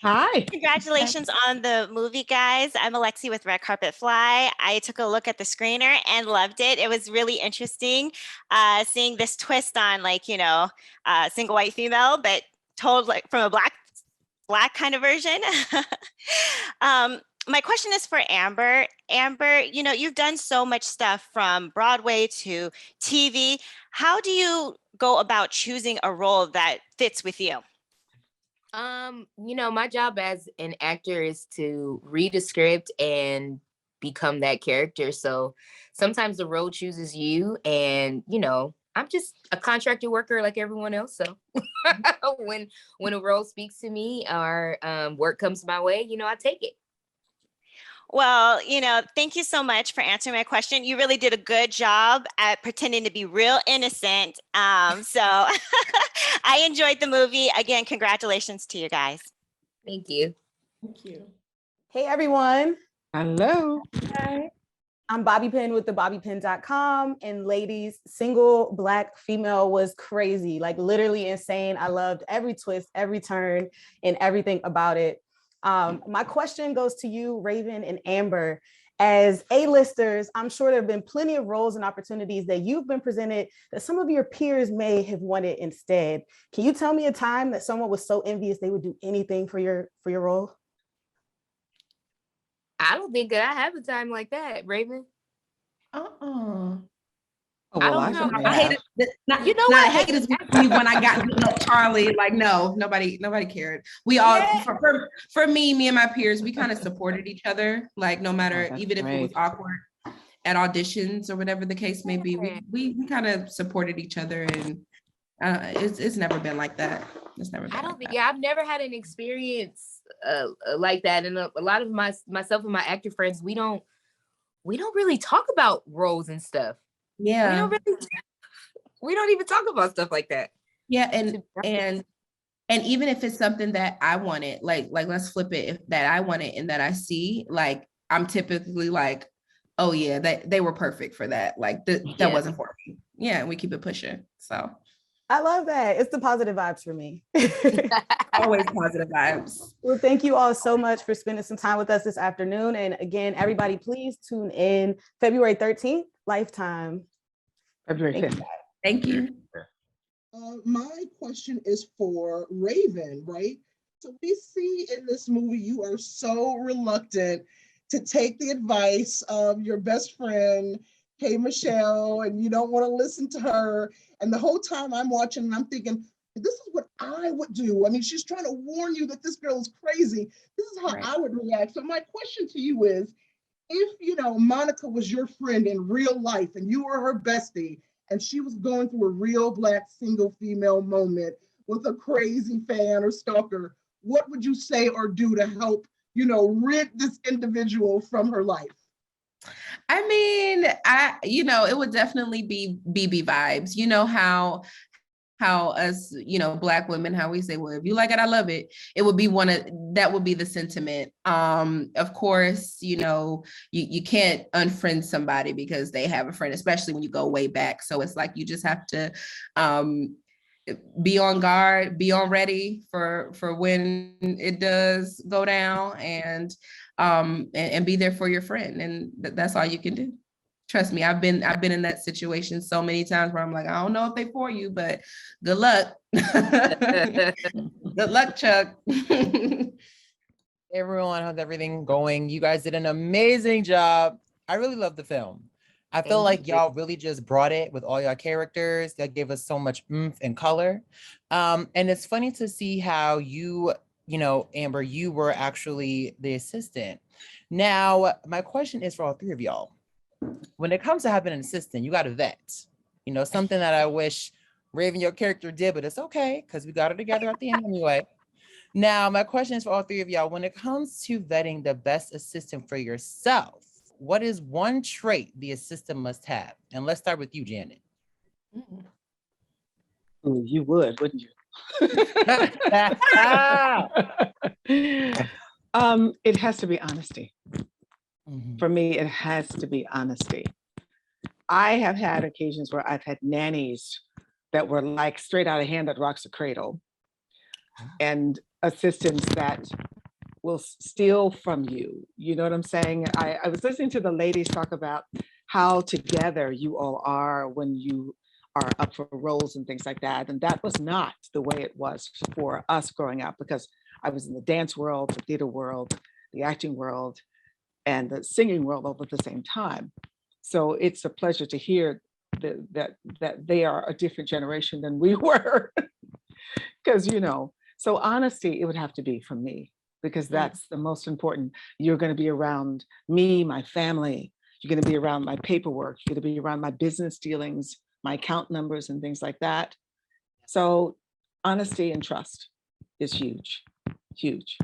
Hi. Congratulations on the movie, guys. I'm Alexi with Red Carpet Fly. I took a look at the screener and loved it. It was really interesting seeing this twist on, like, single white female, but told like from a black kind of version. My question is for Amber. Amber, you've done so much stuff from Broadway to TV. How do you go about choosing a role that fits with you? My job as an actor is to read a script and become that character. So sometimes the role chooses you, and I'm just a contracted worker like everyone else. So when a role speaks to me or work comes my way, I take it. Well, thank you so much for answering my question. You really did a good job at pretending to be real innocent. So I enjoyed the movie. Again, congratulations to you guys. Thank you. Thank you. Hey, everyone. Hello. Hi. I'm Bobby Pin with thebobbypin.com. And ladies, single Black female was crazy, like literally insane. I loved every twist, every turn, and everything about it. My question goes to you, Raven and Amber. As A-listers, I'm sure there have been plenty of roles and opportunities that you've been presented that some of your peers may have wanted instead. Can you tell me a time that someone was so envious they would do anything for your role? I don't think I have a time like that, Raven. Oh, I well, don't know. I hated not, You know not what? haters with me when I got Charlie. Like, no, nobody cared. We all for me and my peers, we kind of supported each other. Like, no matter, even if it was awkward at auditions or whatever the case may be, we kind of supported each other, and it's never been like that. It's never been. I don't think. Yeah, I've never had an experience like that, and a lot of myself and my actor friends, we don't really talk about roles and stuff. Yeah, we don't even talk about stuff like that. Yeah, and even if it's something that I wanted, like let's flip it, if that I wanted and that I see, like I'm typically like, oh yeah, they were perfect for that. Like that wasn't for me. Yeah, and we keep it pushing. So I love that. It's the positive vibes for me. Always positive vibes. Well, thank you all so much for spending some time with us this afternoon. And again, everybody, please tune in February 13th, Lifetime. February 5th. Thank you. My question is for Raven, right? So we see in this movie, you are so reluctant to take the advice of your best friend, Hey Michelle, and you don't want to listen to her. And the whole time I'm watching and I'm thinking, this is what I would do. I mean, she's trying to warn you that this girl is crazy. This is how I would react. So my question to you is, if, Monica was your friend in real life and you were her bestie and she was going through a real Black single female moment with a crazy fan or stalker, what would you say or do to help, rid this individual from her life? I mean, it would definitely be BB vibes. You know how us, Black women, how we say, well, if you like it, I love it. It would be that would be the sentiment. Of course, you can't unfriend somebody because they have a friend, especially when you go way back. So it's like, you just have to be on guard, be on ready for when it does go down, and be there for your friend. And that's all you can do. Trust me, I've been in that situation so many times where I'm like, I don't know if they for you, but good luck. Good luck, Chuck. Everyone, how's everything going? You guys did an amazing job. I really love the film. I feel like y'all really just brought it with all your characters. That gave us so much oomph and color. And it's funny to see how you, Amber, you were actually the assistant. Now, my question is for all three of y'all. When it comes to having an assistant, you got to vet. Something that I wish Raven, your character, did, but it's okay because we got it together at the end anyway. Now, my question is for all three of y'all. When it comes to vetting the best assistant for yourself, what is one trait the assistant must have? And let's start with you, Janet. Ooh, you would, wouldn't you? It has to be honesty. For me, it has to be honesty. I have had occasions where I've had nannies that were like straight out of Hand That Rocks the Cradle. And assistants that will steal from you. You know what I'm saying? I was listening to the ladies talk about how together you all are when you are up for roles and things like that. And that was not the way it was for us growing up, because I was in the dance world, the theater world, the acting world, and the singing world all at the same time. So it's a pleasure to hear that they are a different generation than we were. Because, so honesty, it would have to be from me, because that's the most important. You're going to be around me, my family. You're going to be around my paperwork. You're going to be around my business dealings, my account numbers and things like that. So honesty and trust is huge, huge.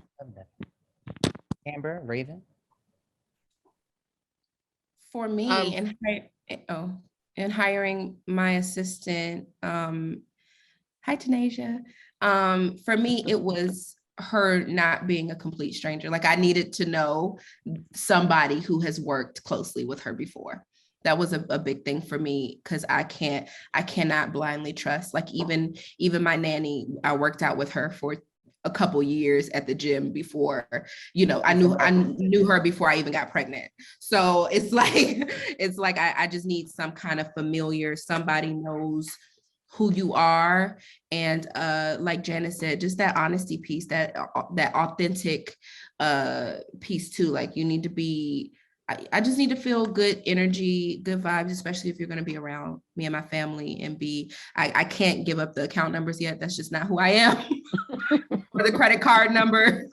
Amber, Raven? For me, in hiring my assistant, hi Tanasia. For me, it was her not being a complete stranger. Like I needed to know somebody who has worked closely with her before. That was a big thing for me, because I cannot blindly trust. Like even my nanny, I worked out with her for a couple years at the gym before, I knew her before I even got pregnant. So it's like I just need some kind of familiar, somebody knows who you are. And like Janice said, just that honesty piece, that authentic piece too. Like you need to be, I just need to feel good energy, good vibes, especially if you're going to be around me and my family, and I can't give up the account numbers yet. That's just not who I am. Or the credit card number.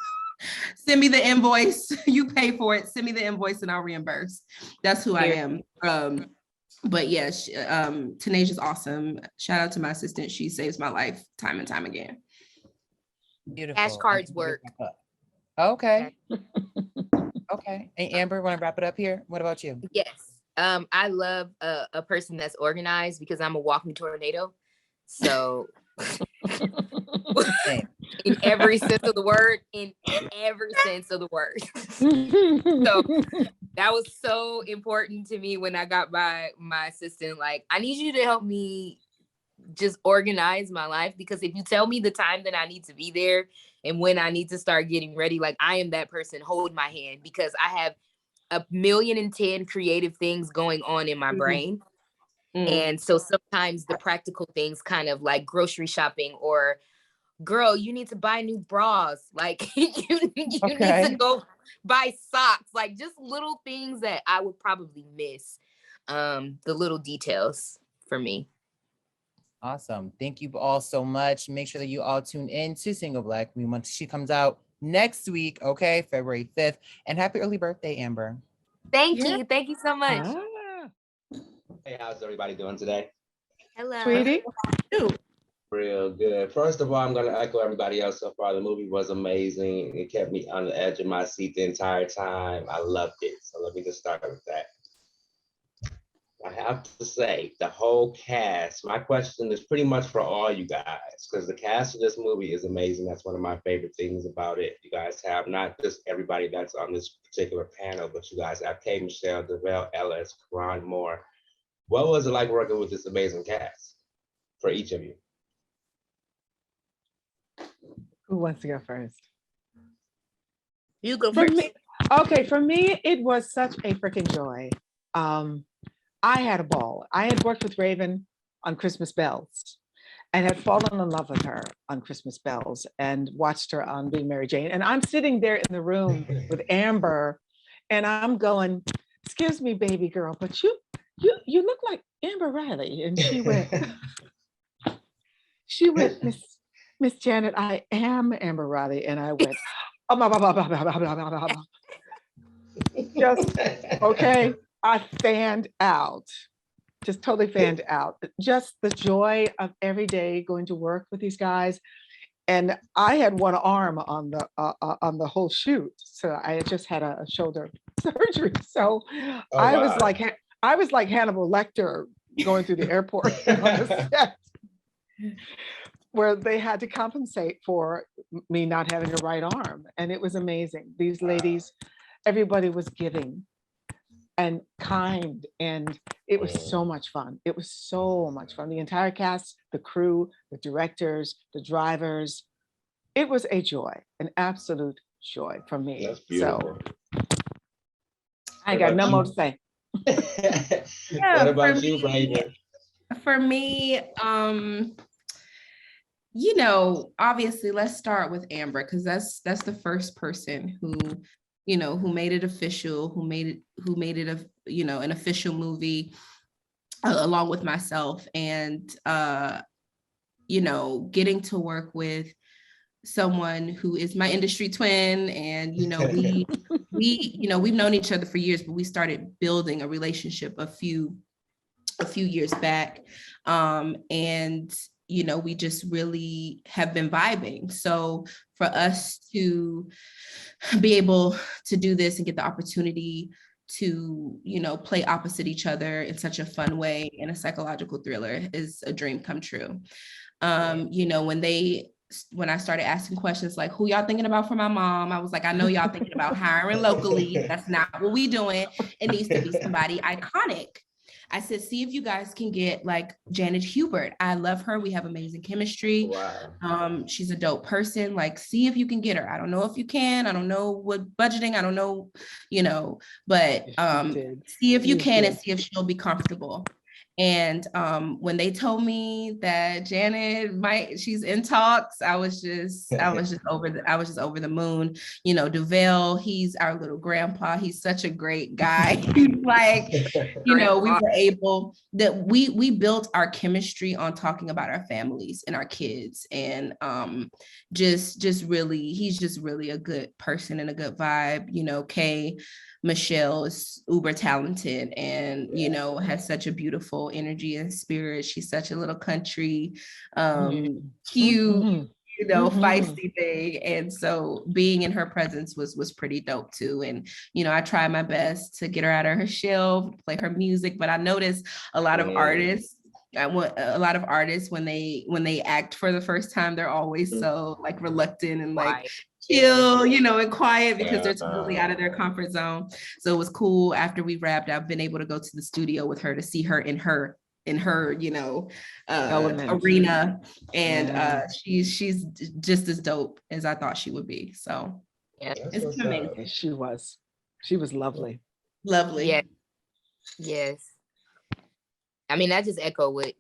Send me the invoice. You pay for it. Send me the invoice and I'll reimburse. That's who I am. But yes, Tanasia's awesome. Shout out to my assistant. She saves my life time and time again. Beautiful. Cash cards work. Okay. Okay. And Amber, want to wrap it up here? What about you? Yes. I love a person that's organized, because I'm a walking tornado. So in every sense of the word, So that was so important to me when I got my assistant. Like, I need you to help me just organize my life, because if you tell me the time that I need to be there and when I need to start getting ready, like I am that person, hold my hand, because I have 1,000,010 creative things going on in my brain. And so sometimes the practical things, kind of like grocery shopping, or girl, you need to buy new bras. Like you need to go buy socks, like just little things that I would probably miss. The little details for me. Awesome. Thank you all so much. Make sure that you all tune in to Single Black when she comes out next week, okay? February 5th. And happy early birthday, Amber. Thank you. Thank you so much. Hey, how's everybody doing today? Hello. Sweetie. Real good. First of all, I'm going to echo everybody else so far. The movie was amazing. It kept me on the edge of my seat the entire time. I loved it. So let me just start with that. I have to say, the whole cast, my question is pretty much for all you guys, because the cast of this movie is amazing. That's one of my favorite things about it. You guys have not just everybody that's on this particular panel, but you guys have K. Michelle, Devell Ellis, Karan Moore. What was it like working with this amazing cast for each of you? Who wants to go first? You go For first. me, okay, for me, it was such a freaking joy. I had a ball. I had worked with Raven on Christmas Bells and had fallen in love with her on Christmas Bells and watched her on Being Mary Jane. And I'm sitting there in the room with Amber and I'm going, excuse me, baby girl, but you look like Amber Riley. And she went, Miss Janet, I am Amber Riley. And I went, oh, blah, blah, blah, blah, blah, blah, blah, blah, blah. Just, okay, I fanned out, just totally fanned out. Just the joy of every day going to work with these guys. And I had one arm on the whole shoot. So I had just had a shoulder surgery. So I was like Hannibal Lecter going through the airport on the set, where they had to compensate for me not having a right arm. And it was amazing. These ladies, everybody was giving and kind. And it was so much fun. It was so much fun. The entire cast, the crew, the directors, the drivers, it was a joy, an absolute joy for me. That's beautiful. So I ain't got no more to say. What about you, Raven? For me, you know, obviously, let's start with Amber, because that's the first person who, you know, who made it official, who made it a, you know, an official movie, along with myself. And you know, getting to work with someone who is my industry twin, and you know, we you know, we've known each other for years, but we started building a relationship a few years back, and you know, we just really have been vibing. So for us to be able to do this and get the opportunity to, you know, play opposite each other in such a fun way in a psychological thriller is a dream come true. You know, when I started asking questions like, who y'all thinking about for my mom? I was like, I know y'all thinking about hiring locally. That's not what we doing. It needs to be somebody iconic. I said, see if you guys can get like Janet Hubert. I love her. We have amazing chemistry. Wow. She's a dope person. Like, see if you can get her. I don't know if you can. I don't know what budgeting. I don't know, you know, but see if you can and see if she'll be comfortable. And when they told me that Janet she's in talks, I was just over the moon. You know, Duval, he's our little grandpa. He's such a great guy. Like, you know, we built our chemistry on talking about our families and our kids, and just really, he's just really a good person and a good vibe. You know, Michelle is uber talented and, you know, has such a beautiful energy and spirit. She's such a little country, cute, you know, feisty thing. And so being in her presence was pretty dope too. And, you know, I try my best to get her out of her shell, play her music, but I noticed a lot of artists, when they act for the first time, they're always so like reluctant and like chill, you know, and quiet, because they're totally out of their comfort zone. So it was cool. After we wrapped, I've been able to go to the studio with her to see her in her, you know, arena. And she's just as dope as I thought she would be. So it's amazing. She was lovely. Lovely. Yeah. Yes. I mean, I just echo what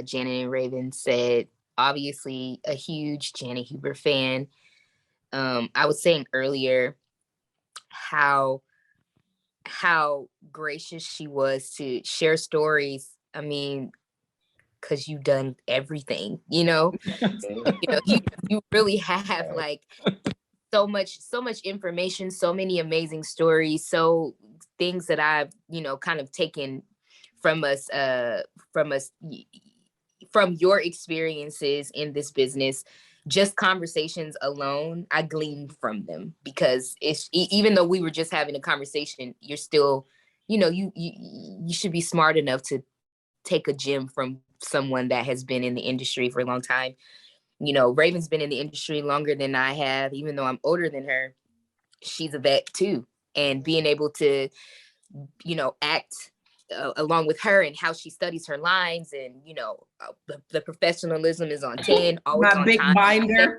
Janet and Raven said. Obviously a huge Janet Hubert fan. I was saying earlier how gracious she was to share stories. I mean, because you've done everything, you know. You know, you really have like so much information, so many amazing stories, so things that I've, you know, kind of taken from your experiences in this business. Just conversations alone, I gleaned from them, because it's, even though we were just having a conversation, you're still, you know, you should be smart enough to take a gem from someone that has been in the industry for a long time. You know, Raven's been in the industry longer than I have, even though I'm older than her. She's a vet too. And being able to, you know, act along with her, and how she studies her lines, and, you know, the professionalism is on 10, always my on big time. binder.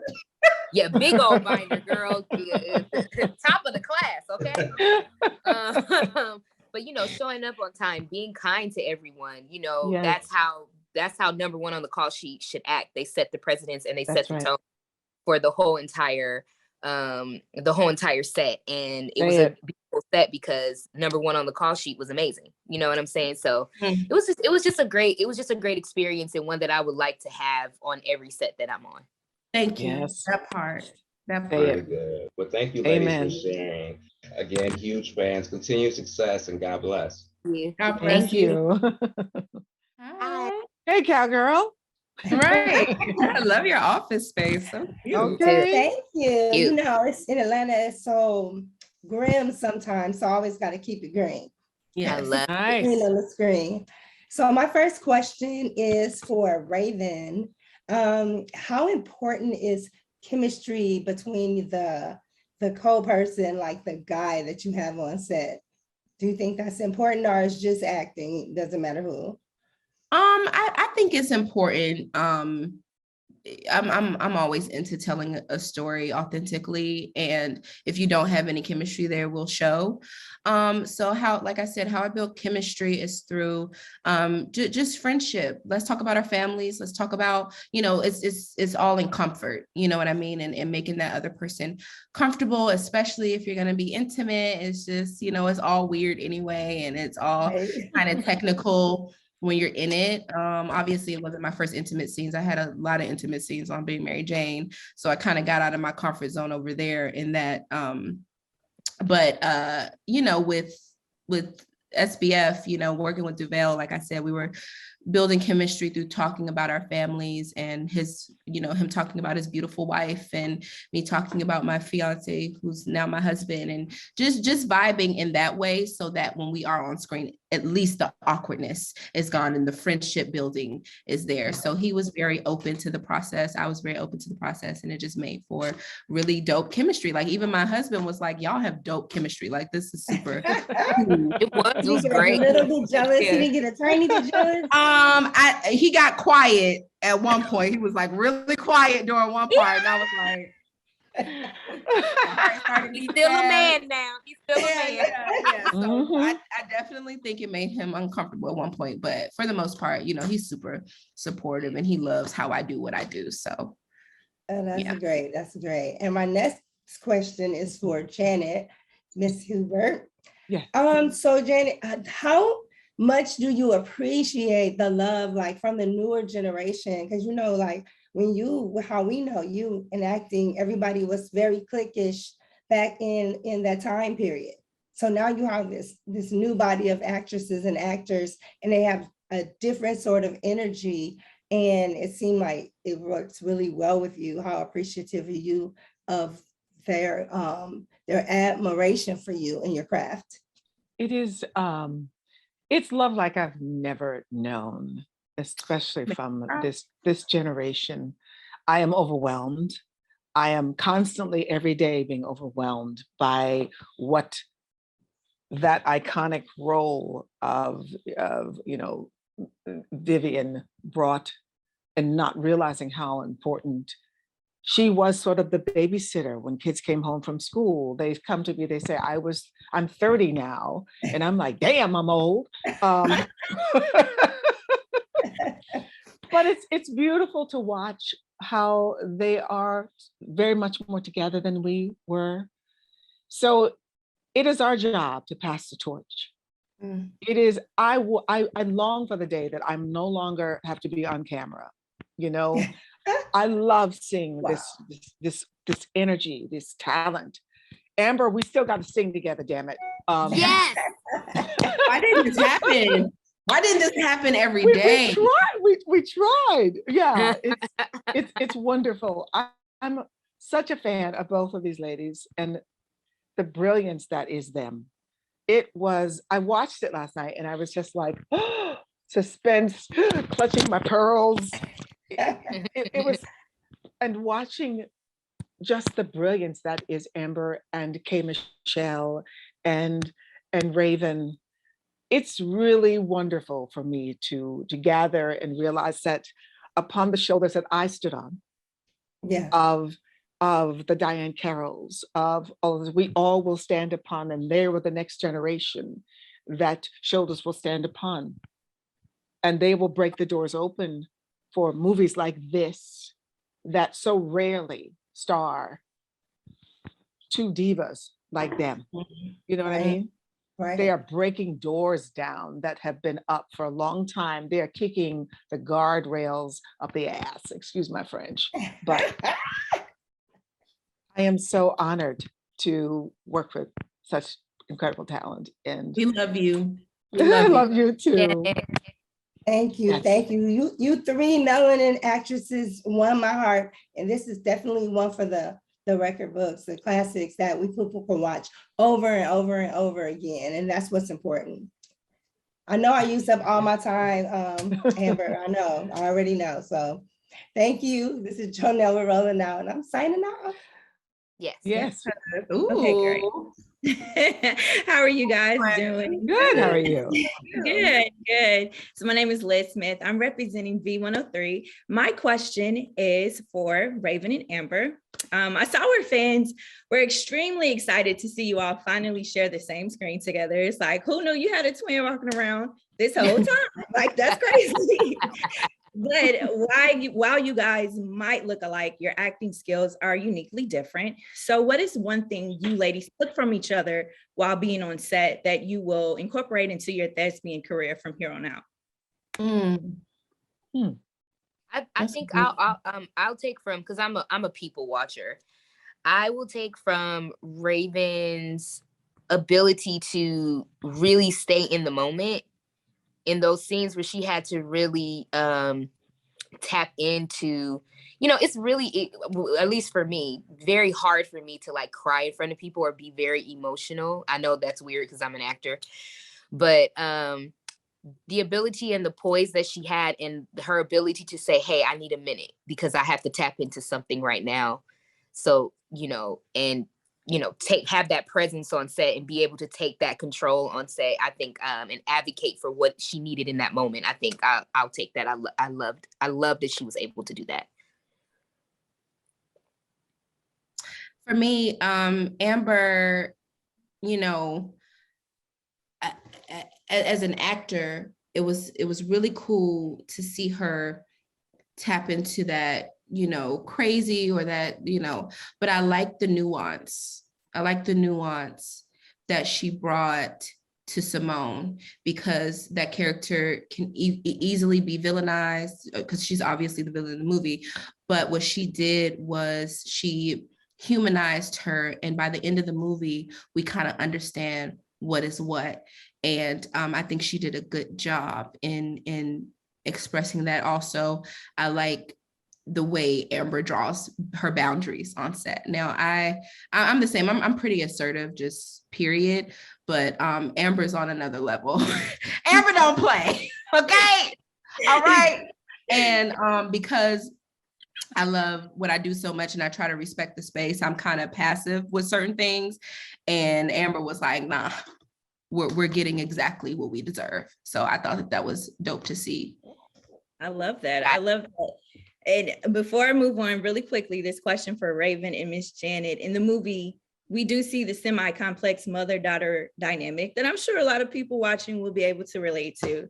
Yeah, big old binder, girl. Top of the class, okay? But, you know, showing up on time, being kind to everyone, you know, that's how number one on the call sheet should act. They set the precedence and they set the tone for the whole entire set. And it was a beautiful set because number one on the call sheet was amazing. You know what I'm saying? So it was just a great experience, and one that I would like to have on every set that I'm on. Thank you. That part. Very good. Well, thank you, ladies, for sharing. Again, huge fans. Continued success, and God bless. God bless you. Hi. Hey, cowgirl. Right. I love your office space. So cute. Okay. Thank you. Cute. You know, it's in Atlanta, it's so grim sometimes, so I always got to keep it green. Yeah, I love green on the screen. So my first question is for Raven. How important is chemistry between the co-person, like the guy that you have on set? Do you think that's important, or is just acting? Doesn't matter who. I think it's important. I'm always into telling a story authentically, and if you don't have any chemistry there, will show. So how, like I said, how I build chemistry is through just friendship. Let's talk about our families. Let's talk about, it's all in comfort. You know what I mean? And making that other person comfortable, especially if you're gonna be intimate. It's just, it's all weird anyway, and it's all kind of technical when you're in it. Obviously it wasn't my first intimate scenes. I had a lot of intimate scenes on Being Mary Jane. So I kind of got out of my comfort zone over there in that. But with SBF, working with Duvel, like I said, we were building chemistry through talking about our families, and his, him talking about his beautiful wife, and me talking about my fiance, who's now my husband, and just vibing in that way, so that when we are on screen, at least the awkwardness is gone and the friendship building is there. So he was very open to the process. I was very open to the process, and it just made for really dope chemistry. Like even my husband was like, y'all have dope chemistry. Like this is super cool. It was He got great. a little bit jealous. Yeah. He didn't get a tiny bit jealous. He got quiet at one point. He was like really quiet during one part, and I was like, he's still a man now. He's still a man. Yeah. So Mhm. I definitely think it made him uncomfortable at one point, but for the most part, he's super supportive, and he loves how I do what I do. So Oh, that's yeah. great. That's great. And my next question is for Janet, Miss Hubert. Yeah. So Janet, how much do you appreciate the love, like from the newer generation? Because like how we know you in acting, everybody was very cliquish back in that time period. So now you have this new body of actresses and actors, and they have a different sort of energy. And it seemed like it works really well with you. How appreciative are you of their admiration for you and your craft? It is, it's love like I've never known, especially from this generation. I am overwhelmed. I am constantly every day being overwhelmed by what that iconic role of Vivian brought, and not realizing how important she was. Sort of the babysitter when kids came home from school. They come to me, they say, I'm 30 now. And I'm like, damn, I'm old. But it's beautiful to watch how they are very much more together than we were. So it is our job to pass the torch. It is, I long for the day that I'm no longer have to be on camera. I love seeing this energy, this talent. Amber, we still got to sing together, damn it. Yes. Why didn't this happen? Why didn't this happen every day? We tried. Yeah, it's wonderful. I'm such a fan of both of these ladies and the brilliance that is them. I watched it last night and I was just like, suspense, clutching my pearls. It was, and watching just the brilliance that is Amber and K. Michelle and Raven. It's really wonderful for me to gather and realize that upon the shoulders that I stood on, of the Diane Carrolls, we all will stand upon, and they were the next generation that shoulders will stand upon. And they will break the doors open for movies like this that so rarely star two divas like them. You know what I mean? Right. They are breaking doors down that have been up for a long time. They are kicking the guardrails up the ass, excuse my French. But I am so honored to work with such incredible talent. And We love you. I love you too. Thank you. Yes. Thank you. You three melanin actresses won my heart. And this is definitely one for the record books, the classics that people can watch over and over and over again. And that's what's important. I know I used up all my time, Amber. I already know. So thank you. This is Jonelle rolling out, and I'm signing off. Yes. Yes. Okay, great. Ooh. How are you guys doing? Good. How are you? Good, good. So my name is Liz Smith. I'm representing V103. My question is for Raven and Amber. I saw our fans were extremely excited to see you all finally share the same screen together. It's like, who knew you had a twin walking around this whole time? Like, that's crazy. But while you guys might look alike, your acting skills are uniquely different. So what is one thing you ladies took from each other while being on set that you will incorporate into your thespian career from here on out? I think I'll take from, because I'm a people watcher. I will take from Raven's ability to really stay in the moment in those scenes where she had to really tap into, it's really, at least for me, very hard for me to like cry in front of people or be very emotional. I know that's weird because I'm an actor, but the ability and the poise that she had and her ability to say, hey, I need a minute because I have to tap into something right now. So, have that presence on set and be able to take that control on set, I think, and advocate for what she needed in that moment. I think I'll take that. I loved that she was able to do that. For me, Amber, as an actor, it was really cool to see her tap into that, crazy or that, but I like the nuance. I like the nuance that she brought to Simone, because that character can easily be villainized because she's obviously the villain in the movie. But what she did was she humanized her. And by the end of the movie, we kind of understand what is what. And I think she did a good job in expressing that. Also, I like the way Amber draws her boundaries on set. Now, I'm the same. I'm pretty assertive, just period. But Amber's on another level. Amber don't play, okay? All right. And because I love what I do so much and I try to respect the space, I'm kind of passive with certain things. And Amber was like, nah, we're getting exactly what we deserve. So I thought that was dope to see. I love that. I love that. And before I move on really quickly, this question for Raven and Miss Janet. In the movie, we do see the semi-complex mother-daughter dynamic that I'm sure a lot of people watching will be able to relate to.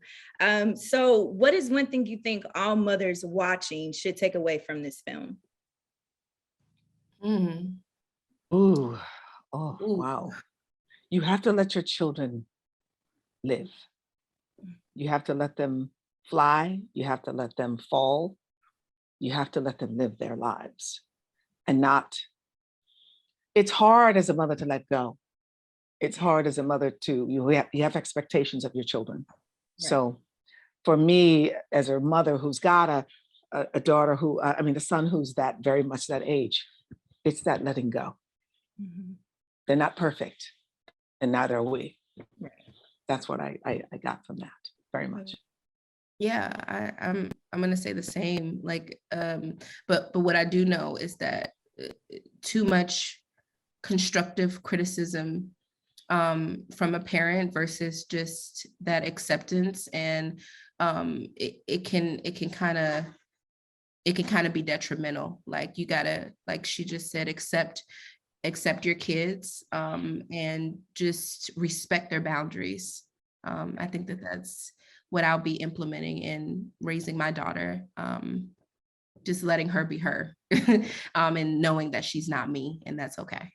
So what is one thing you think all mothers watching should take away from this film? Ooh. Oh, wow. You have to let your children live. You have to let them fly. You have to let them fall. You have to let them live their lives and not, it's hard as a mother to let go. It's hard as a mother to, you have expectations of your children. Right. So for me, as a mother who's got a daughter who, a son who's that very much that age, it's that letting go. Mm-hmm. They're not perfect and neither are we. Right. That's what I got from that very much. Yeah, I'm gonna say the same. Like, but what I do know is that too much constructive criticism from a parent versus just that acceptance, and it can kind of be detrimental. Like you gotta, like she just said, accept your kids and just respect their boundaries. I think that's what I'll be implementing in raising my daughter, just letting her be her and knowing that she's not me, and that's okay.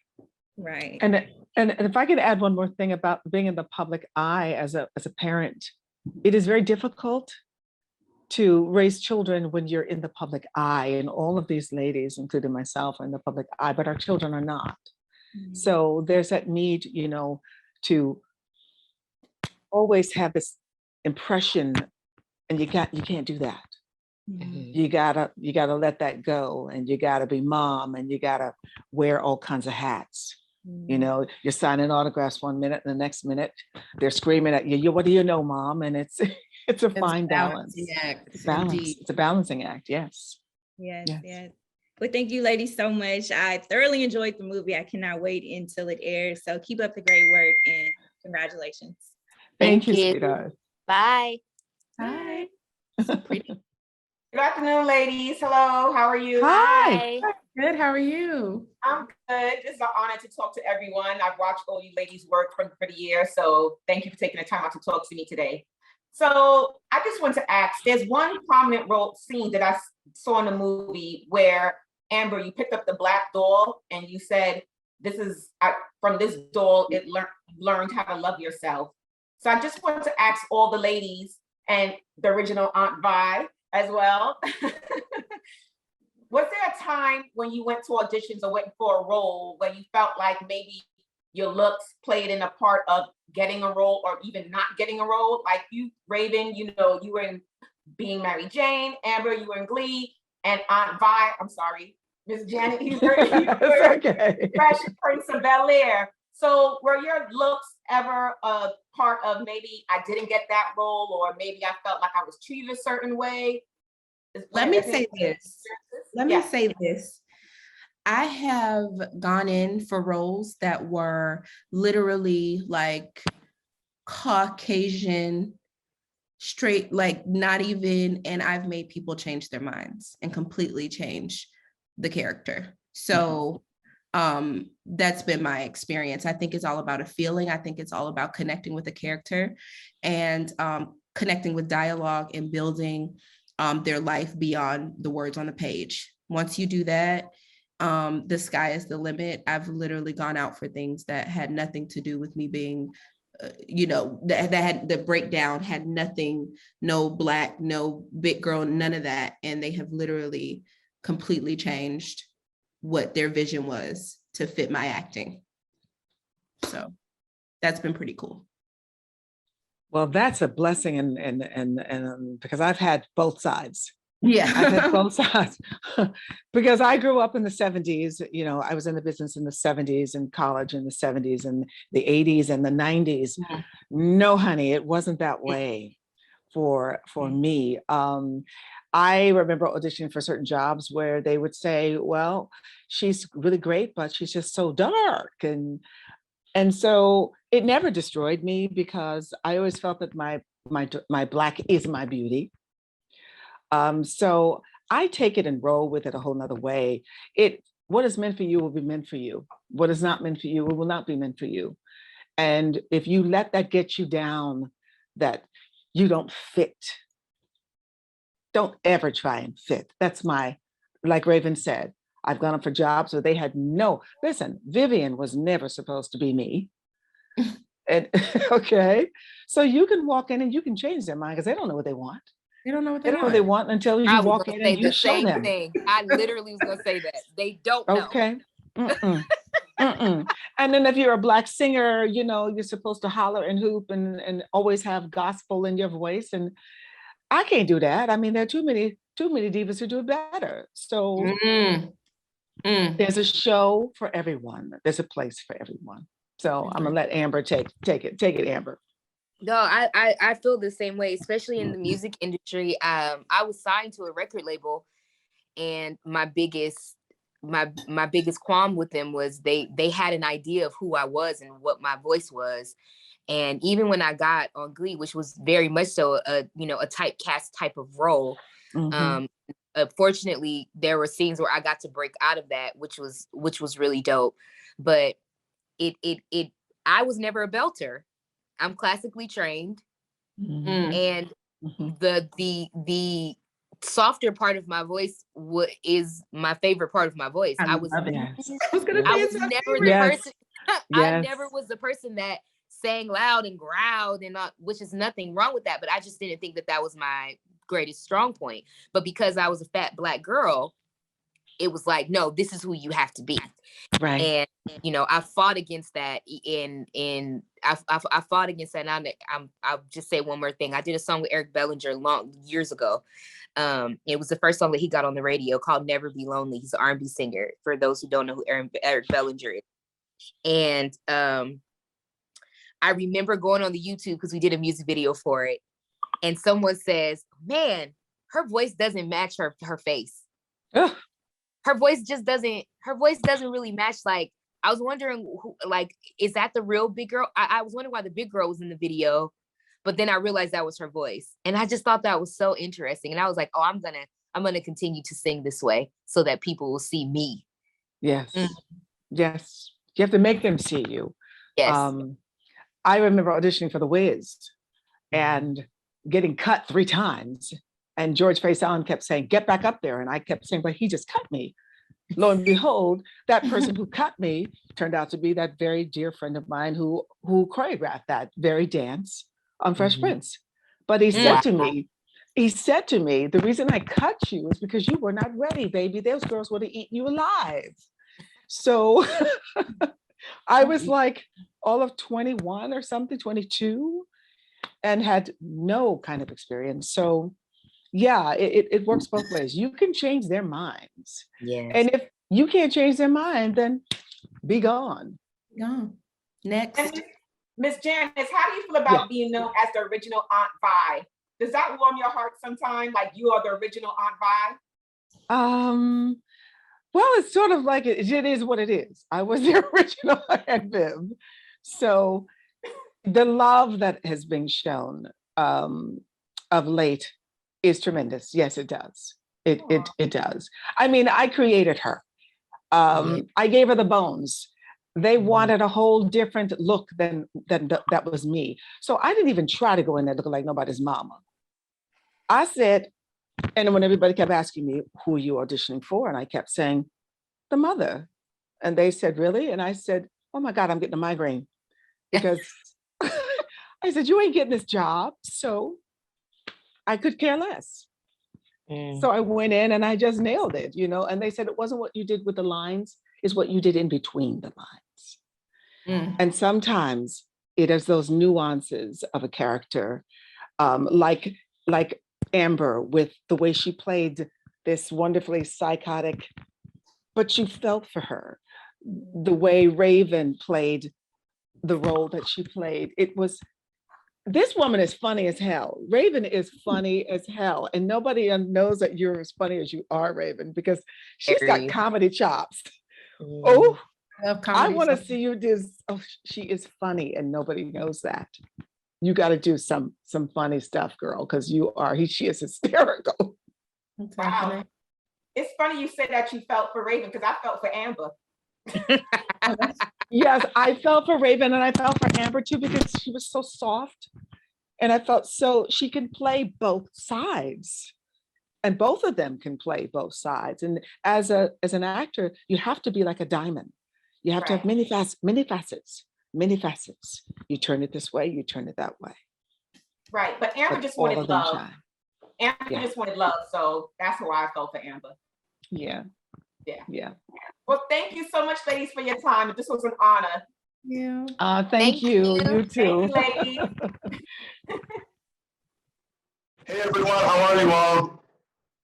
Right. And if I could add one more thing about being in the public eye as a parent, it is very difficult to raise children when you're in the public eye, and all of these ladies, including myself, are in the public eye, but our children are not. Mm-hmm. So there's that need, to always have this impression, and you can't do that. Mm-hmm. You gotta let that go, and you gotta be mom, and you gotta wear all kinds of hats. Mm-hmm. You're signing autographs one minute, and the next minute they're screaming at you, what do you know, mom? And it's a fine balance. Act, it's balance. It's a balancing act. Yes. Yes. Well, thank you, ladies, so much. I thoroughly enjoyed the movie. I cannot wait until it airs. So keep up the great work and congratulations. Thank you, you. sweetheart. Bye. Hi. Good afternoon, ladies. Hello, how are you? Hi. Good. How are you? I'm good. It's an honor to talk to everyone. I've watched all you ladies work for the year, so thank you for taking the time out to talk to me today. So I just want to ask, there's one prominent role scene that I saw in the movie where, Amber, you picked up the black doll and you said, this is, from this doll, it learned how to love yourself. So I just want to ask all the ladies and the original Aunt Vi as well. Was there a time when you went to auditions or went for a role where you felt like maybe your looks played in a part of getting a role or even not getting a role? Like you, Raven, you know, you were in Being Mary Jane. Amber, you were in Glee. And Aunt Vi, I'm sorry, Miss Janet, you were Okay. Fresh Prince of Bel-Air. So were your looks ever a part of maybe I didn't get that role, or maybe I felt like I was treated a certain way? Let me say this. I have gone in for roles that were literally like Caucasian, straight, like not even, and I've made people change their minds and completely change the character. So that's been my experience. I think it's all about a feeling. I think it's all about connecting with a character and connecting with dialogue and building their life beyond the words on the page. Once you do that, the sky is the limit. I've literally gone out for things that had nothing to do with me being, that had the breakdown had nothing, no Black, no big girl, none of that. And they have literally completely changed what their vision was to fit my acting. So that's been pretty cool. Well, that's a blessing, and because I've had both sides. Yeah, I've had both sides because I grew up in the 70s. You know, I was in the business in the 70s and college in the 70s and the 80s and the 90s. Yeah. No, honey, it wasn't that way for me. I remember auditioning for certain jobs where they would say, well, she's really great, but she's just so dark. And so it never destroyed me because I always felt that my Black is my beauty. So I take it and roll with it a whole nother way. What is meant for you will be meant for you. What is not meant for you will not be meant for you. And if you let that get you down, that you don't fit, don't ever try and fit. That's like Raven said, I've gone up for jobs where they had listen, Vivian was never supposed to be me. And okay, so you can walk in and you can change their mind because they don't know what they want. They don't know what They don't know what they want until you walk in and you show them. Thing. I literally was gonna say that. They don't know. Okay. And then if you're a Black singer, you're supposed to holler and hoop and always have gospel in your voice. And I can't do that. I mean, there are too many divas who do it better. So there's a show for everyone. There's a place for everyone. So I'm gonna let Amber take it. Take it, Amber. No, I feel the same way, especially in the music industry. I was signed to a record label, and my biggest qualm with them was they had an idea of who I was and what my voice was. And even when I got on Glee, which was very much so a typecast type of role, fortunately there were scenes where I got to break out of that, which was really dope. But I was never a belter. I'm classically trained, and the softer part part of my voice is my favorite part of my voice. I was never the person. I never was the person that sang loud and growled, and which is nothing wrong with that. But I just didn't think that was my greatest strong point. But because I was a fat Black girl, it was like, no, this is who you have to be. Right. And I fought against that I fought against that. And I'll just say one more thing. I did a song with Eric Bellinger years ago. It was the first song that he got on the radio called Never Be Lonely. He's an R&B singer, for those who don't know who Eric Bellinger is. And I remember going on the YouTube because we did a music video for it. And someone says, man, her voice doesn't match her face. Ugh. her voice doesn't really match. Like, I was wondering who, like, is that the real big girl? I was wondering why the big girl was in the video, but then I realized that was her voice. And I just thought that was so interesting. And I was like, oh, I'm gonna continue to sing this way so that people will see me. Yes. Yes. You have to make them see you. Yes. I remember auditioning for The Wiz and getting cut 3 times. And George Faison kept saying, get back up there. And I kept saying, but he just cut me. Lo and behold, that person who cut me turned out to be that very dear friend of mine who choreographed that very dance on Fresh Prince. But he said to me, the reason I cut you is because you were not ready, baby. Those girls would have eaten you alive. So I was like all of 21 or something, 22, and had no kind of experience. So yeah, it works both ways. You can change their minds. Yes. And if you can't change their mind, then be gone. Gone. Next. Miss Janice, how do you feel about being known as the original Aunt Vi? Does that warm your heart sometime? Like you are the original Aunt Vi? Well, it's sort of like it is what it is. I was the original Aunt Viv. So the love that has been shown of late is tremendous. Yes, it does. It does. I mean, I created her. I gave her the bones. They wanted a whole different look than that was me. So I didn't even try to go in there looking like nobody's mama. I said, and when everybody kept asking me, who are you auditioning for? And I kept saying, the mother. And they said, really? And I said, oh my God, I'm getting a migraine. Because I said, you ain't getting this job. So I could care less. So I went in and I just nailed it, and they said it wasn't what you did with the lines, it's what you did in between the lines. And sometimes it is those nuances of a character, like Amber, with the way she played this wonderfully psychotic, but you felt for her. The way Raven played the role that she played, this woman is funny as hell. Raven is funny as hell. And nobody knows that you're as funny as you are, Raven, because she's got comedy chops. Oh, I want to see you do. Oh, she is funny and nobody knows that. You got to do some funny stuff, girl, because she is hysterical. Wow. It's funny you said that you felt for Raven because I felt for Amber. Yes, I felt for Raven and I felt for Amber too because she was so soft. And I felt she can play both sides. And both of them can play both sides. And as an actor, you have to be like a diamond. You have to have many facets. You turn it this way, you turn it that way. Right, but Amber just wanted love. Amber just wanted love, so that's why I felt for Amber. Yeah. Well, thank you so much, ladies, for your time. This was an honor. Yeah. Thank you. You too. Thank you, ladies. Hey everyone, how are you all?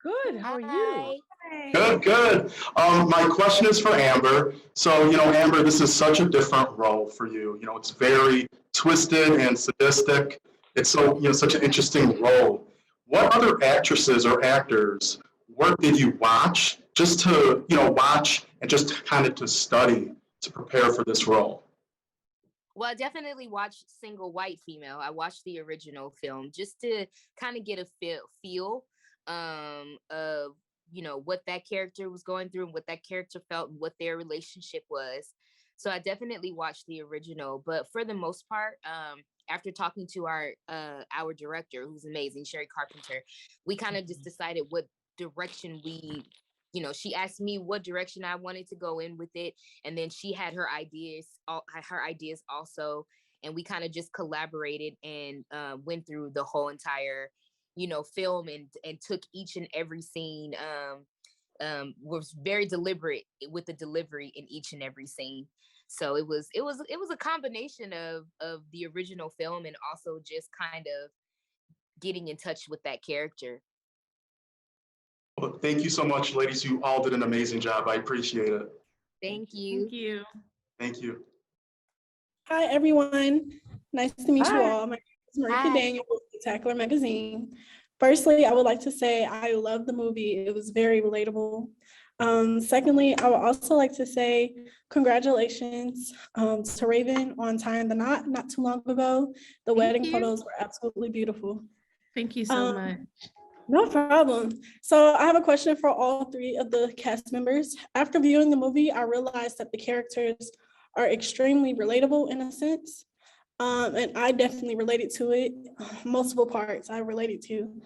Good. How are you? Good. My question is for Amber. So, Amber, this is such a different role for you. It's very twisted and sadistic. It's such an interesting role. What other actresses or actors' work did you watch just to, watch and just kind of to study to prepare for this role? Well, I definitely watched Single White Female. I watched the original film just to kind of get a feel of, what that character was going through and what that character felt and what their relationship was. So I definitely watched the original. But for the most part, after talking to our director, who's amazing, Sherry Carpenter, we kind of just decided what direction she asked me what direction I wanted to go in with it. And then she had her ideas also. And we kind of just collaborated and went through the whole entire, film and took each and every scene, was very deliberate with the delivery in each and every scene. So it was a combination of the original film and also just kind of getting in touch with that character. Well, thank you so much, ladies. You all did an amazing job. I appreciate it. Thank you. Thank you. Hi, everyone. Nice to meet you all. My name is Marika Hi. Daniel with Tackler Magazine. Firstly, I would like to say I love the movie. It was very relatable. Secondly, I would also like to say congratulations to Raven on tying the knot not too long ago. The wedding photos were absolutely beautiful. Thank you so much. No problem. So I have a question for all three of the cast members. After viewing the movie, I realized that the characters are extremely relatable in a sense. And I definitely related to it. Multiple parts I related to.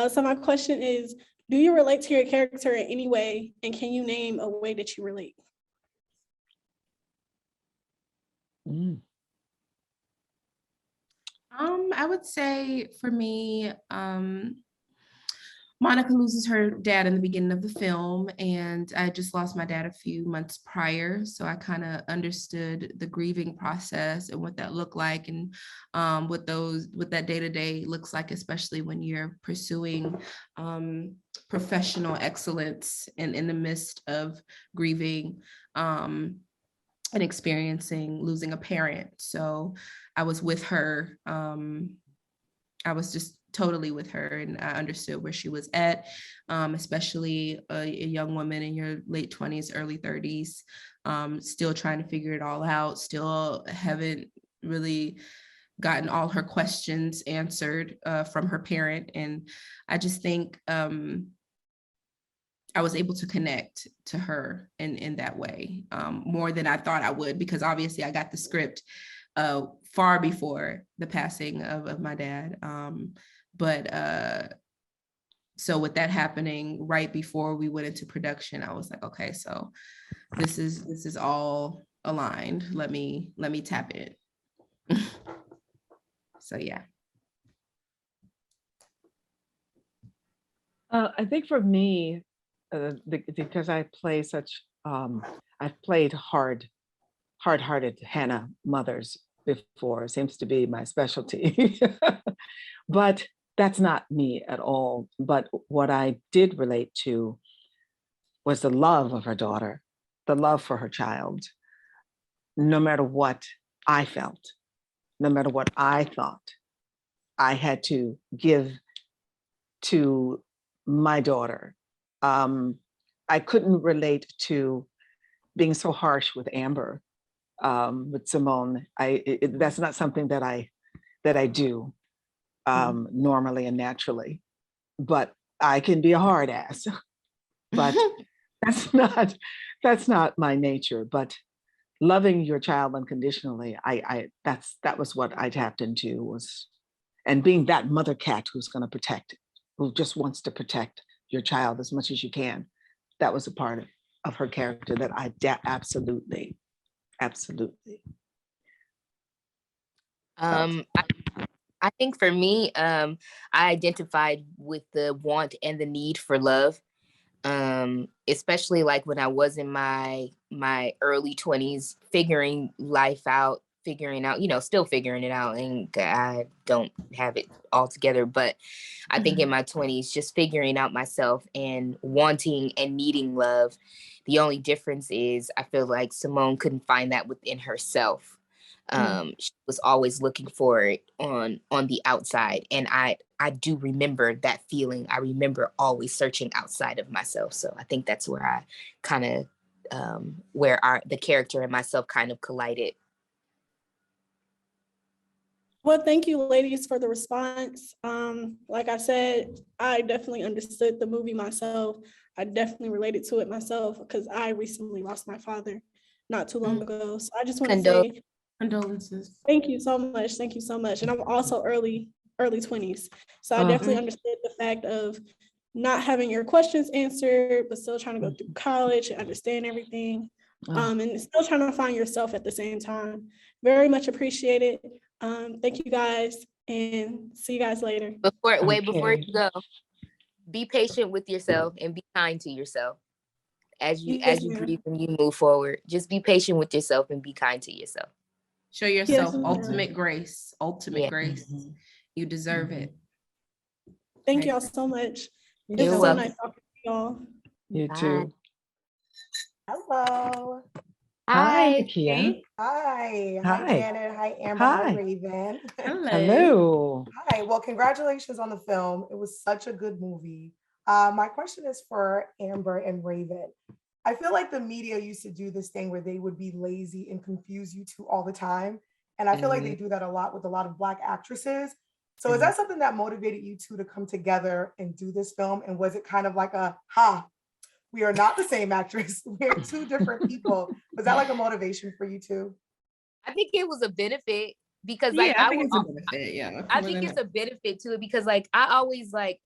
So my question is, do you relate to your character in any way? And can you name a way that you relate? I would say for me, Monica loses her dad in the beginning of the film, and I just lost my dad a few months prior. So I kind of understood the grieving process and what that looked like, and what that day-to-day looks like, especially when you're pursuing professional excellence and in the midst of grieving and experiencing losing a parent. So I was with her. I was just totally with her, and I understood where she was at, especially a young woman in your late 20s, early 30s, still trying to figure it all out, still haven't really gotten all her questions answered from her parent. And I just think I was able to connect to her in that way, more than I thought I would, because obviously I got the script far before the passing of my dad. So with that happening right before we went into production, I was like, okay, so this is all aligned. Let me tap in. So yeah. I think for me, because I play such, I've played hard-hearted Hannah mothers before. Seems to be my specialty. But that's not me at all. But what I did relate to was the love of her daughter, the love for her child, no matter what I felt, no matter what I thought, I had to give to my daughter. I couldn't relate to being so harsh with Amber, with Simone. That's not something that I do normally and naturally, but I can be a hard ass. But that's not my nature. But loving your child unconditionally, that was what I tapped into, was, and being that mother cat who's going to protect, who just wants to protect your child as much as you can. That was a part of her character that I absolutely. I think for me, I identified with the want and the need for love, especially like when I was in my early 20s, figuring life out, still figuring it out, and I don't have it all together, but I think in my 20s, just figuring out myself and wanting and needing love. The only difference is I feel like Simone couldn't find that within herself. She was always looking for it on the outside, and I do remember that feeling. I remember always searching outside of myself. So I think that's where I kind of where the character and myself kind of collided. Well, thank you, ladies, for the response. Like I said, I definitely understood the movie myself. I definitely related to it myself, because I recently lost my father not too long ago. So I just want to say condolences. Thank you so much. Thank you so much. And I'm also early 20s. So I definitely understood the fact of not having your questions answered, but still trying to go through college and understand everything. And still trying to find yourself at the same time. Very much appreciated. Thank you guys, and see you guys later. Before you go, be patient with yourself and be kind to yourself as you grieve and you move forward. Just be patient with yourself and be kind to yourself. Show yourself ultimate grace. Grace. You deserve it. Thank y'all so much. You're so welcome. nice talking to y'all. You too. Hello. Hi, Kia. Hi. Hi. Hi, Janet. Hi, Amber. Hi. Hi, Raven. Hello. Hi. Well, congratulations on the film. It was such a good movie. My question is for Amber and Raven. I feel like the media used to do this thing where they would be lazy and confuse you two all the time. And I feel like they do that a lot with a lot of Black actresses. So is that something that motivated you two to come together and do this film? And was it kind of like we are not the same actress. We're two different people. Was that like a motivation for you two? I think it was a benefit because Yeah, like I think it's a benefit. Yeah. I think it's a benefit to it because like I always like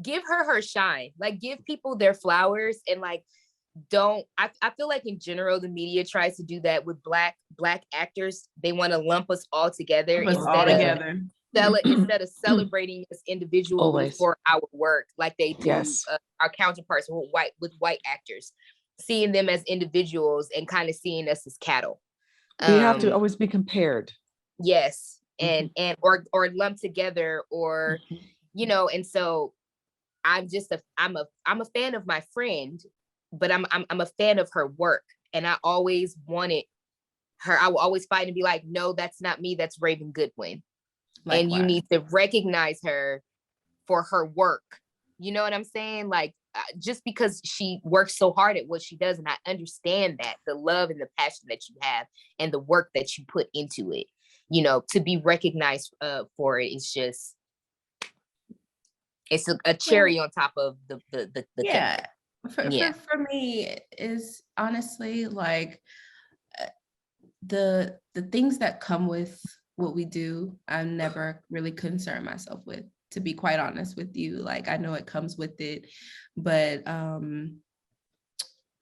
give her shine, like give people their flowers and like I feel like in general the media tries to do that with black actors. They want to lump us all together instead of celebrating us individually for our work like they do our counterparts with white actors, seeing them as individuals and kind of seeing us as cattle. We have to always be compared. Yes. And or lumped together or you know, and so I'm a fan of my friend, but I'm a fan of her work. And I always wanted her, I will always fight and be like, no, that's not me, that's Raven Goodwin. Likewise. And you need to recognize her for her work. You know what I'm saying? Like, just because she works so hard at what she does, and I understand that, the love and the passion that you have and the work that you put into it, you know, to be recognized for it is just, it's a cherry on top of the yeah. cake. For me is honestly like the things that come with what we do, I never really concern myself with, to be quite honest with you. Like, I know it comes with it, but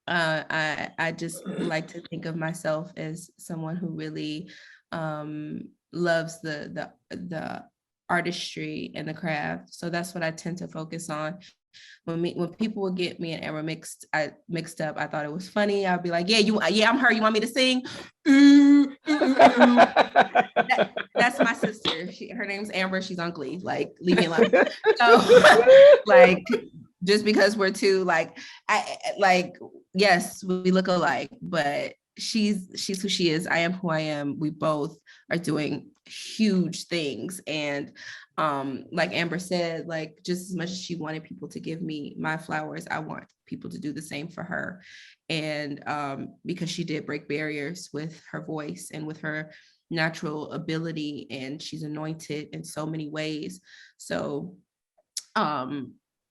I just like to think of myself as someone who really loves the artistry and the craft. So that's what I tend to focus on. When people would get me and Amber mixed up, I thought it was funny. I'd be like, yeah, I'm her. You want me to sing? That's my sister. Her name's Amber. She's on Glee. Like, leave me alone. So, like, just because we're two, like, yes, we look alike, but she's who she is. I am who I am. We both are doing huge things. And like Amber said, like, just as much as she wanted people to give me my flowers, I want people to do the same for her. And because she did break barriers with her voice and with her natural ability, and she's anointed in so many ways. So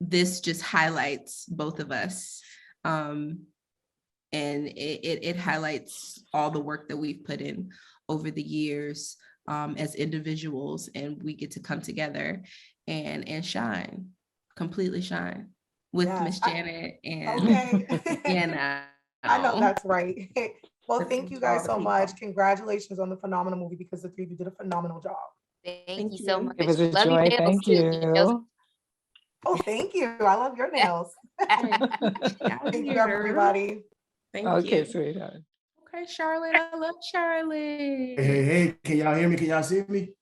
this just highlights both of us. And it highlights all the work that we've put in over the years as individuals, and we get to come together and shine, completely shine with Miss Janet and Anna. I know that's right. Well, thank you guys so much. Congratulations on the phenomenal movie, because the three of you did a phenomenal job. Thank you so much. It was a joy. Thank you. Oh, thank you. I love your nails. Thank you, everybody. Thank you. Sweetheart. Okay, Charlotte. I love Charlotte. Hey, can y'all hear me? Can y'all see me?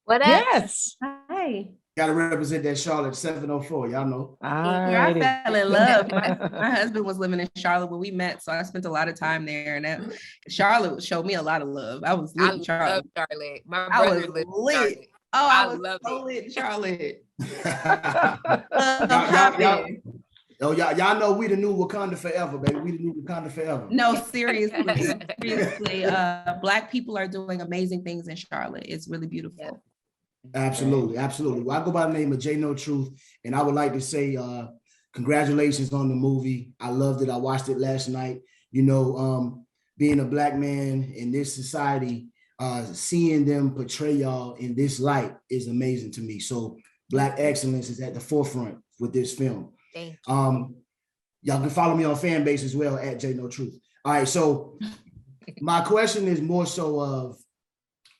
What up? Yes. Hi. Gotta represent that Charlotte 704. Y'all know. I fell in love. My husband was living in Charlotte when we met, so I spent a lot of time there. And Charlotte showed me a lot of love. I was lit in Charlotte. Charlotte. My brother lived in Charlotte. Oh, I was so lit in Charlotte. Y'all know we the new Wakanda forever, baby. We the new Wakanda forever. No, seriously. Black people are doing amazing things in Charlotte. It's really beautiful. Absolutely. Well, I go by the name of J No Truth, and I would like to say congratulations on the movie. I loved it. I watched it last night. You know, being a Black man in this society, seeing them portray y'all in this light is amazing to me. So Black excellence is at the forefront with this film. Thank you. Y'all can follow me on fan base as well at J No Truth. All right, so my question is more so of,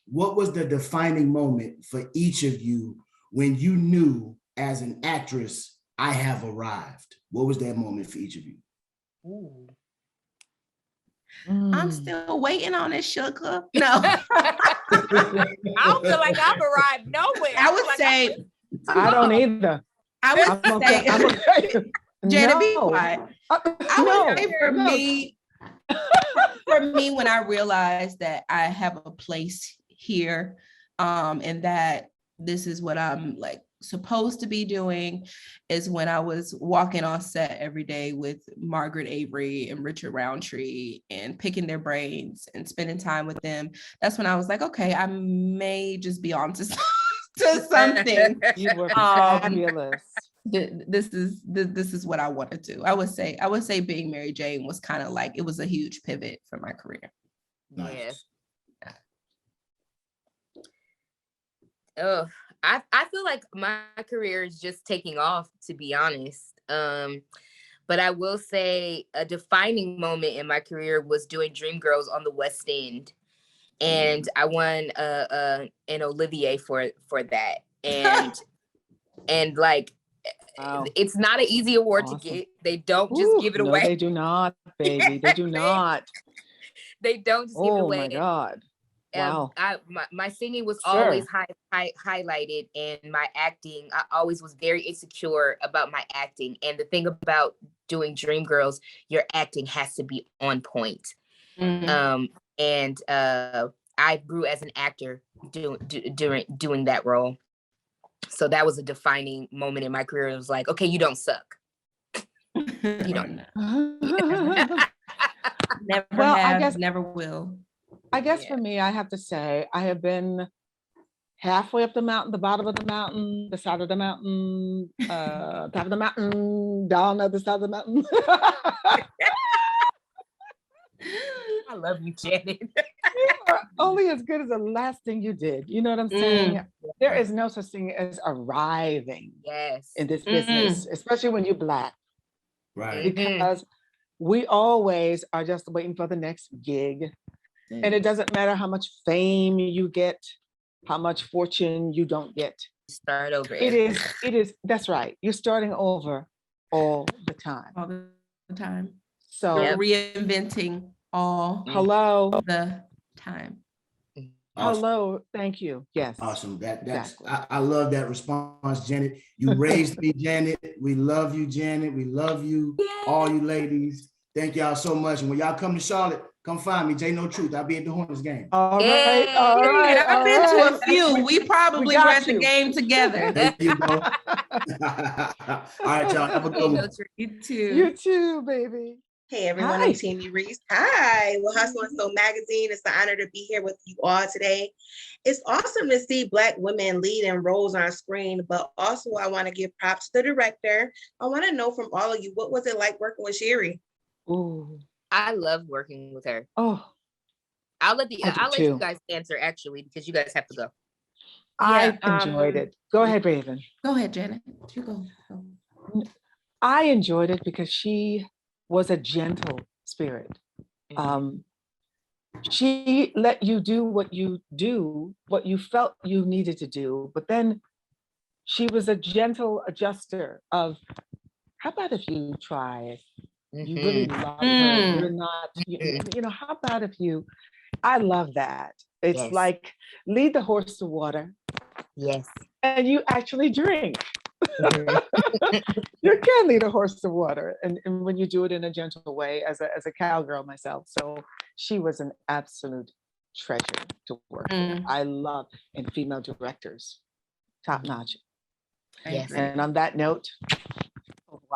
what was the defining moment for each of you when you knew as an actress, I have arrived? What was that moment for each of you? Ooh. I'm still waiting on it, sugar. No. I don't feel like I've arrived nowhere. I would say, I don't either. I would say, okay. Jenna, be quiet. I would say for me, when I realized that I have a place here, and that this is what I'm like supposed to be doing is when I was walking on set every day with Margaret Avery and Richard Roundtree and picking their brains and spending time with them. That's when I was like, okay, I may just be on to something. You were fabulous. This is what I want to do. I would say being Mary Jane was kind of like, it was a huge pivot for my career. Nice. Yeah. Oh, I feel like my career is just taking off, to be honest. But I will say a defining moment in my career was doing Dreamgirls on the West End. And I won an Olivier for that. And like, wow. It's not an easy award to get. They don't just give it away. No, they do not, baby. They do not. They don't just give it away. Oh my God. Wow. My singing was always highlighted, and my acting, I always was very insecure about my acting. And the thing about doing Dreamgirls, your acting has to be on point. Mm-hmm. And I grew as an actor doing that role. So that was a defining moment in my career. It was like, okay, you don't suck. You don't. Never have, I guess, never will. I guess for me, I have to say, I have been halfway up the mountain, the bottom of the mountain, the side of the mountain, top of the mountain, down the other side of the mountain. I love you, Janet. You are only as good as the last thing you did. You know what I'm saying? There is no such thing as arriving in this business, especially when you're Black. Right. Because we always are just waiting for the next gig. And it doesn't matter how much fame you get, how much fortune you don't get. Start over. It is, that's right. You're starting over all the time. All the time. So reinventing all the time. Awesome. Hello, thank you. Yes. Awesome. That's exactly. I love that response, Janet. You raised me, Janet. We love you, Janet. We love you, all you ladies. Thank y'all so much. And when y'all come to Charlotte, come find me, J No Truth. I'll be at the Hornets game. All right. I've been to a few. We probably were at the game together. There you go. All right, y'all. Have a good one. You too. You too, baby. Hey everyone, I'm Tammy Reese. Hi, well, Hustle and Soul Magazine. It's an honor to be here with you all today. It's awesome to see Black women lead in roles on screen, but also I want to give props to the director. I want to know from all of you, what was it like working with Sherry? Ooh, I love working with her. Oh, I'll let you guys answer actually, because you guys have to go. I enjoyed it. Go ahead, Raven. Go ahead, Janet. You go. I enjoyed it because she was a gentle spirit. She let you do what you felt you needed to do, but then she was a gentle adjuster of, how about if you try it? You really love her. You're not, you know, how about if you, I love that. It's like, lead the horse to water. Yes. And you actually drink. You can lead a horse to water, and when you do it in a gentle way, as a cowgirl myself. So she was an absolute treasure to work with. I love, and female directors, top notch. Yes. And on that note,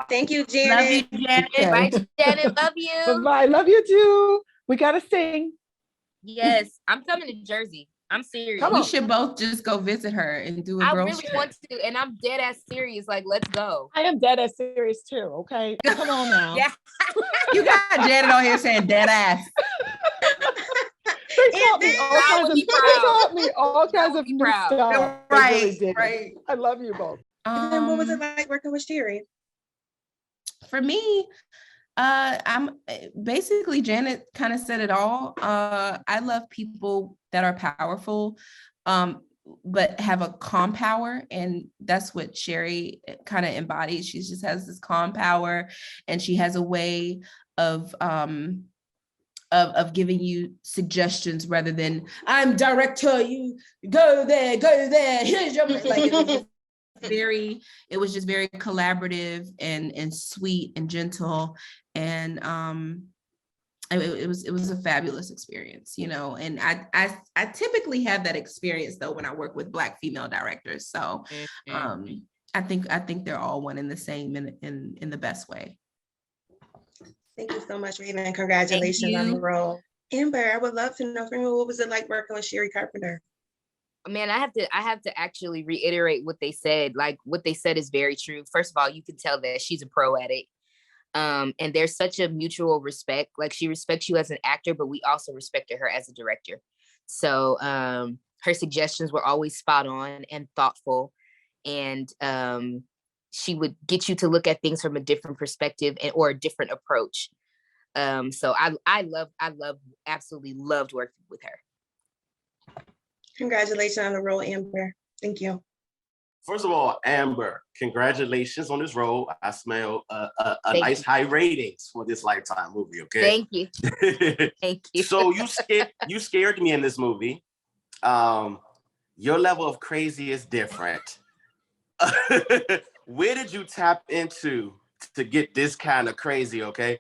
thank you, Janet. Love you, Janet. Okay. Bye, Janet. Love you. Bye. Love you too. We gotta sing. Yes, I'm coming to Jersey. I'm serious. We should both just go visit her and do a girl really trip. want to, and I'm dead ass serious. Like, let's go. I am dead ass serious too. Okay, come on now. Yeah. You got Janet on here saying dead ass. They taught me all kinds of new stuff. Right. I love you both. And then what was it like working with Sherry? For me, I'm basically, Janet kind of said it all. I love people that are powerful, but have a calm power, and that's what Sherry kind of embodies. She just has this calm power, and she has a way of giving you suggestions rather than, I'm director, you go there, here's your like. It was just very collaborative and sweet and gentle, and it was a fabulous experience, you know. And I typically have that experience though when I work with Black female directors. So I think they're all one and the same in the best way. Thank you so much, Raven. Congratulations on the role. Amber, I would love to know from you, what was it like working with Sherry Carpenter? Man, I have to actually reiterate what they said. Like, what they said is very true. First of all, you can tell that she's a pro at it. And there's such a mutual respect. Like, she respects you as an actor, but we also respected her as a director. So her suggestions were always spot on and thoughtful. And she would get you to look at things from a different perspective or a different approach. So I absolutely loved working with her. Congratulations on the role, Amber. Thank you. First of all, Amber, congratulations on this role. I smell a nice you. high ratings for this Lifetime movie. Okay. Thank you. Thank you. So you scared me in this movie. Your level of crazy is different. Where did you tap into to get this kind of crazy? Okay.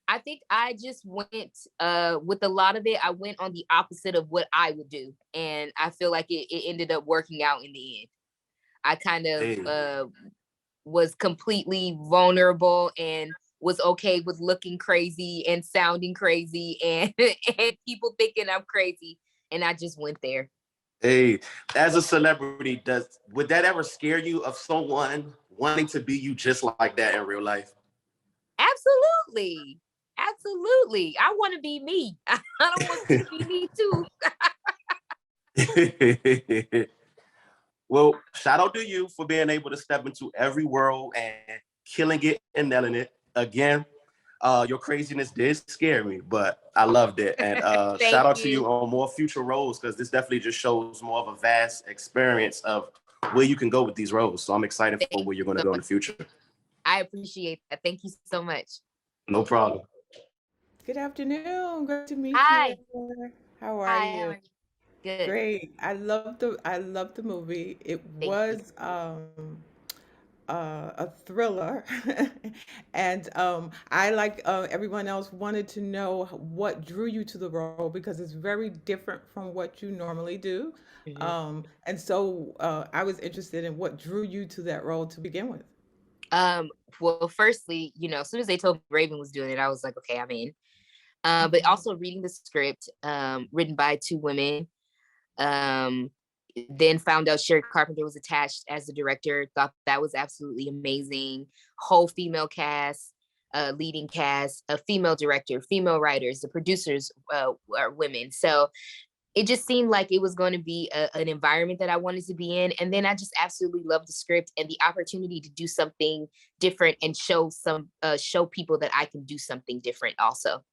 I think I just went with a lot of it. I went on the opposite of what I would do, and I feel like it ended up working out in the end. I kind of was completely vulnerable and was okay with looking crazy and sounding crazy and people thinking I'm crazy, and I just went there. Hey, as a celebrity, would that ever scare you of someone wanting to be you just like that in real life? Absolutely. Absolutely. I want to be me. I don't want to be me too. Well, shout out to you for being able to step into every world and killing it and nailing it. Again, your craziness did scare me, but I loved it. And shout out to you on more future roles, because this definitely just shows more of a vast experience of where you can go with these roles. So I'm excited for where you're going to go in the future. I appreciate that. Thank you so much. No problem. Good afternoon. Great to meet Hi. you. How are Hi, you? how are you? Good. Great. I love the movie. It was a thriller, and I, like everyone else, wanted to know what drew you to the role, because it's very different from what you normally do. And so I was interested in what drew you to that role to begin with. Well, firstly, you know, as soon as they told me Raven was doing it, I was like, okay, I'm in. But also reading the script, written by two women, then found out Sherry Carpenter was attached as the director, thought that was absolutely amazing. Whole female cast, leading cast, a female director, female writers, the producers are women. So it just seemed like it was going to be an environment that I wanted to be in. And then I just absolutely loved the script and the opportunity to do something different and show people that I can do something different also.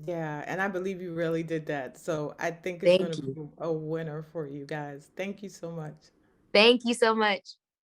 Yeah, and I believe you really did that. So I think it's going to be a winner for you guys. Thank you so much. Thank you so much.